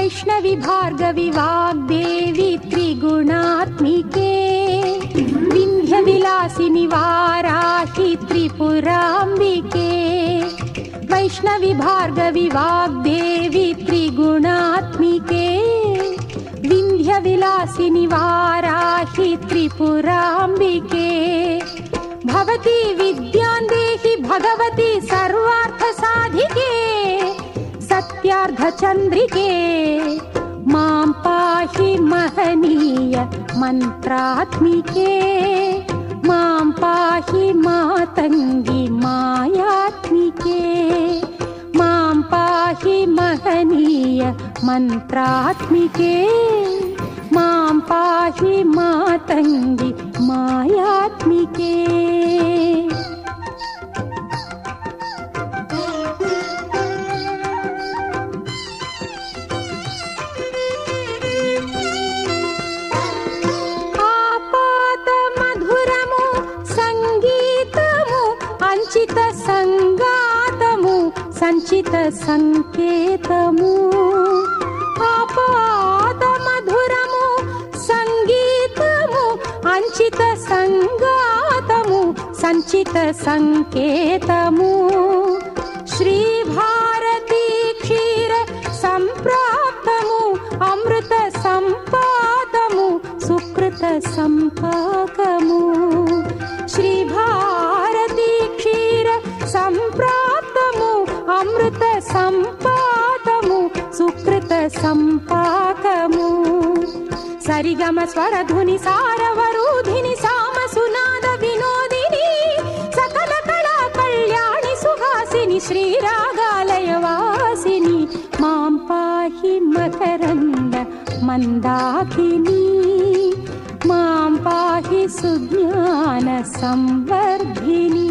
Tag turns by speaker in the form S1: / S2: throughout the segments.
S1: వైష్ణవి భార్గవి వాగ్దేవి త్రిగుణాత్మికే వింధ్య విలాసిని వారాహి త్రిపురాంబికే వైష్ణవి భార్గవి వాగ్దేవి త్రిగుణాత్మికే వింధ్య విలాసిని వారాహి త్రిపురాంబికే భవతి విద్యాందేహి భగవతి సర్వార్థ సాధికే సత్యార్థ చంద్రికే మాం పాహి మహనీయ మంత్రాత్మికే మాం పాహి మాతంగి మాయాత్మికే మాం పాహి మహనీయ మంత్రాత్మికే మాం పాహి మాతంగి మాయాత్మికే. ఆపాత మధురము సంగీతము అంచిత సంగాతము సంచిత సంకేతము ఆపాత మధురము సంగీతము అంచిత సంగాతము సంచిత సంకేతము శ్రీ భారతీ క్షీర సంప్రాప్తము అమృత సంపాదము సుకృత సంపాకము శ్రీ భారతీ క్షీర సంప్రాప్తము అమృత సంపాదము సుకృత సంపాకము సరిగమ స్వరధుని సారవరూధిని సామ సునాద వినోదిని సకల కళా కళ్యాణి సుహాసిని శ్రీరాగాలయ వాసిని మాం పాహి మకరంద మందాకిని మాం పాహి సుజ్ఞాన సంవర్ధిని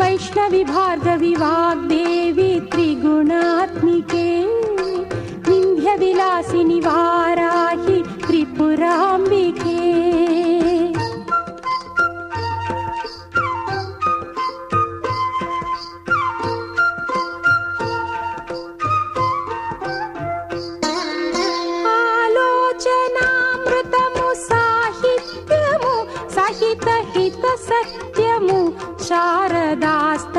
S1: వైష్ణవి భార్గవి వాగ్దేవి త్రిగుణాత్మికే వింధ్య విలాసిని వారాహి త్రిపురాంబికే. ఆలోచనామృతము సాహిత్యము సహిత హిత సత్యము శారదాస్త